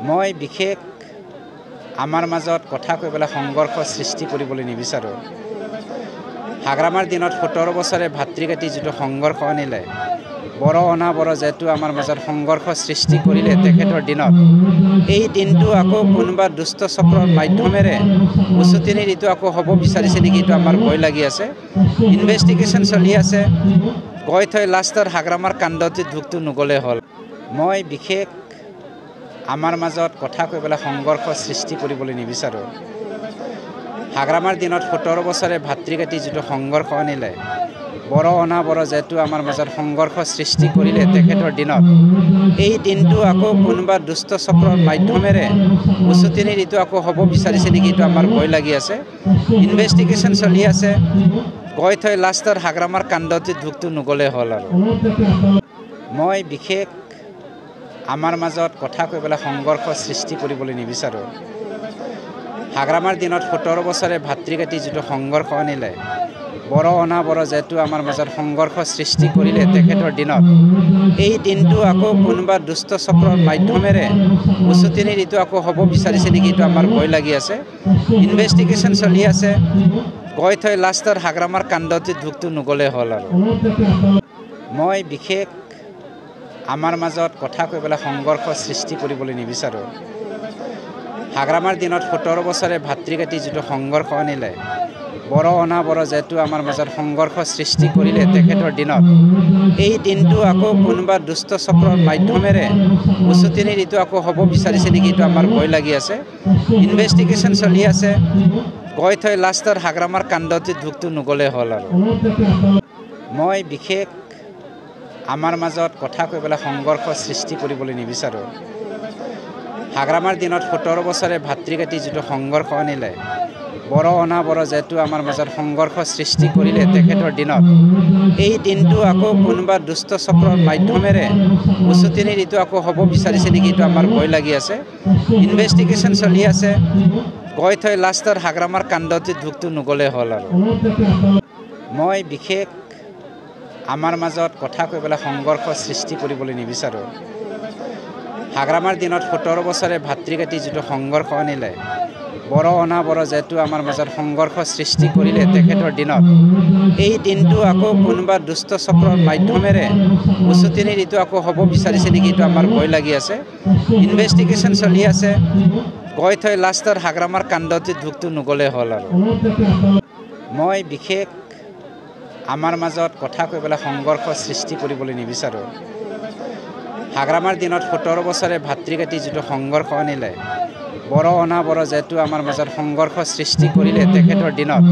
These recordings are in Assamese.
মই বিশেষ আমাৰ মাজত কথা কৈ পেলাই সংঘৰ্ষ সৃষ্টি কৰিবলৈ নিবিচাৰোঁ। হাগ্ৰামাৰ দিনত ১৭ বছৰে ভাতৃঘাতী যিটো সংঘৰ্ষ আনিলে, বৰ অনাবৰ যেটো আমাৰ মাজত সংঘৰ্ষ সৃষ্টি কৰিলে তেখেতৰ দিনত, এই দিনটো আকৌ কোনোবা দুষ্ট চক্ৰৰ মাধ্যমেৰে উচতনি ঋতু আকৌ হ'ব বিচাৰিছে নেকি, এইটো আমাৰ ভয় লাগি আছে। ইনভেষ্টিগেশ্যন চলি আছে, গৈ থৈ লাষ্টৰ হাগ্ৰামাৰ কাণ্ডত ঢুকটো নগ'লে হ'ল। মই বিশেষ আমাৰ মাজত কথা কৈ পেলাই সংঘৰ্ষ সৃষ্টি কৰিবলৈ নিবিচাৰোঁ। হাগ্ৰামাৰ দিনত ১৭ বছৰে ভাতৃঘাতী যিটো সংঘৰ্ষ আনিলে, বৰ অনাবৰ যেটো আমাৰ মাজত সংঘৰ্ষ সৃষ্টি কৰিলে তেখেতৰ দিনত, এই দিনটো আকৌ কোনোবা দুষ্ট চক্ৰৰ মাধ্যমেৰে উচতনি ঋতু আকৌ হ'ব বিচাৰিছে নেকি, এইটো আমাৰ ভয় লাগি আছে। ইনভেষ্টিগেশ্যন চলি আছে, গৈ থৈ লাষ্টৰ হাগ্ৰামাৰ কাণ্ডত ঢুকটো নগ'লে হ'ল। আৰু মই বিশেষ আমাৰ মাজত কথা কৈ পেলাই সংঘৰ্ষ সৃষ্টি কৰিবলৈ নিবিচাৰোঁ। হাগ্ৰামাৰ দিনত ১৭ বছৰে ভাতৃঘাতী যিটো সংঘৰ্ষ আনিলে, বৰ অনাবৰ যেটো আমাৰ মাজত সংঘৰ্ষ সৃষ্টি কৰিলে তেখেতৰ দিনত, এই দিনটো আকৌ কোনোবা দুষ্ট চক্ৰৰ মাধ্যমেৰে উচতনি ঋতু আকৌ হ'ব বিচাৰিছে নেকি, এইটো আমাৰ ভয় লাগি আছে। ইনভেষ্টিগেশ্যন চলি আছে, গৈ থৈ লাষ্টৰ হাগ্ৰামাৰ কাণ্ডত ঢুকটো নগ'লে হ'ল। আৰু মই বিশেষ আমাৰ মাজত কথা কৈ পেলাই সংঘৰ্ষ সৃষ্টি কৰিবলৈ নিবিচাৰোঁ। হাগ্ৰামাৰ দিনত ১৭ বছৰে ভাতৃঘাতী যিটো সংঘৰ্ষ আনিলে, বৰ অনাবৰ যেটো আমাৰ মাজত সংঘৰ্ষ সৃষ্টি কৰিলে তেখেতৰ দিনত, এই দিনটো আকৌ কোনোবা দুষ্ট চক্ৰৰ মাধ্যমেৰে উচতনি ঋতু আকৌ হ'ব বিচাৰিছে নেকি, এইটো আমাৰ ভয় লাগি আছে। ইনভেষ্টিগেশ্যন চলি আছে, গৈ থৈ লাষ্টৰ হাগ্ৰামাৰ কাণ্ডত ঢুকটো নগ'লে হ'ল। আৰু মই বিশেষ আমাৰ মাজত কথা কৈ পেলাই সংঘৰ্ষ সৃষ্টি কৰিবলৈ নিবিচাৰোঁ। হাগ্ৰামাৰ দিনত ১৭ বছৰে ভাতৃঘাতী যিটো সংঘৰ্ষ আনিলে, বৰ অনাবৰ যেটো আমাৰ মাজত সংঘৰ্ষ সৃষ্টি কৰিলে তেখেতৰ দিনত, এই দিনটো আকৌ কোনোবা দুষ্ট চক্ৰৰ মাধ্যমেৰে উচতনি ঋতু আকৌ হ'ব বিচাৰিছে নেকি, এইটো আমাৰ ভয় লাগি আছে। ইনভেষ্টিগেশ্যন চলি আছে, গৈ থৈ লাষ্টৰ হাগ্ৰামাৰ কাণ্ডত ঢুকটো নগ'লে হ'ল। আৰু মই বিশেষ আমাৰ মাজত কথা কৈ পেলাই সংঘৰ্ষ সৃষ্টি কৰিবলৈ নিবিচাৰোঁ। হাগ্ৰামাৰ দিনত ১৭ বছৰে ভাতৃঘাতী যিটো সংঘৰ্ষ আনিলে, বৰ অনাবৰ যেটো আমাৰ মাজত সংঘৰ্ষ সৃষ্টি কৰিলে তেখেতৰ দিনত, এই দিনটো আকৌ কোনোবা দুষ্ট চক্ৰৰ মাধ্যমেৰে উচতনি ঋতু আকৌ হ'ব বিচাৰিছে নেকি, এইটো আমাৰ ভয় লাগি আছে। ইনভেষ্টিগেশ্যন চলি আছে, গৈ থৈ লাষ্টৰ হাগ্ৰামাৰ কাণ্ডত ঢুকটো নগ'লে হ'ল। আৰু মই বিশেষ আমাৰ মাজত কথা কৈ পেলাই সংঘৰ্ষ সৃষ্টি কৰিবলৈ নিবিচাৰোঁ। হাগ্ৰামাৰ দিনত ১৭ বছৰে ভাতৃঘাতী যিটো সংঘৰ্ষ আনিলে, বৰ অনাবৰ যেটো আমাৰ মাজত সংঘৰ্ষ সৃষ্টি কৰিলে তেখেতৰ দিনত,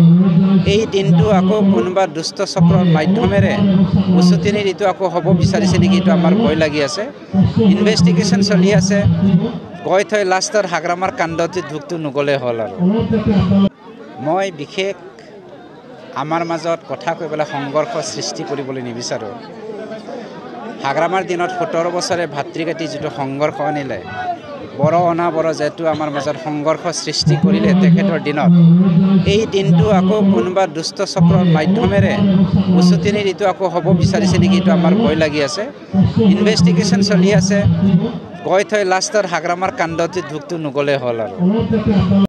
এই দিনটো আকৌ কোনোবা দুষ্ট চক্ৰৰ মাধ্যমেৰে উচতনি ঋতু আকৌ হ'ব বিচাৰিছে নেকি, এইটো আমাৰ ভয় লাগি আছে। ইনভেষ্টিগেশ্যন চলি আছে, গৈ থৈ লাষ্টৰ হাগ্ৰামাৰ কাণ্ডত ঢুকটো নগ'লে হ'ল। আৰু মই বিশেষ আমাৰ মাজত কথা কৈ পেলাই সংঘৰ্ষ সৃষ্টি কৰিবলৈ নিবিচাৰোঁ। হাগ্ৰামাৰ দিনত ১৭ বছৰে ভাতৃঘাতী যিটো সংঘৰ্ষ আনিলে, বৰ অনাবৰ যেটো আমাৰ মাজত সংঘৰ্ষ সৃষ্টি কৰিলে তেখেতৰ দিনত, এই দিনটো আকৌ কোনোবা দুষ্ট চক্ৰৰ মাধ্যমেৰে উচতনি ঋতু আকৌ হ'ব বিচাৰিছে নেকি, এইটো আমাৰ ভয় লাগি আছে। ইনভেষ্টিগেশ্যন চলি আছে, গৈ থৈ লাষ্টৰ হাগ্ৰামাৰ কাণ্ডত ঢুকটো নগ'লে হ'ল। আৰু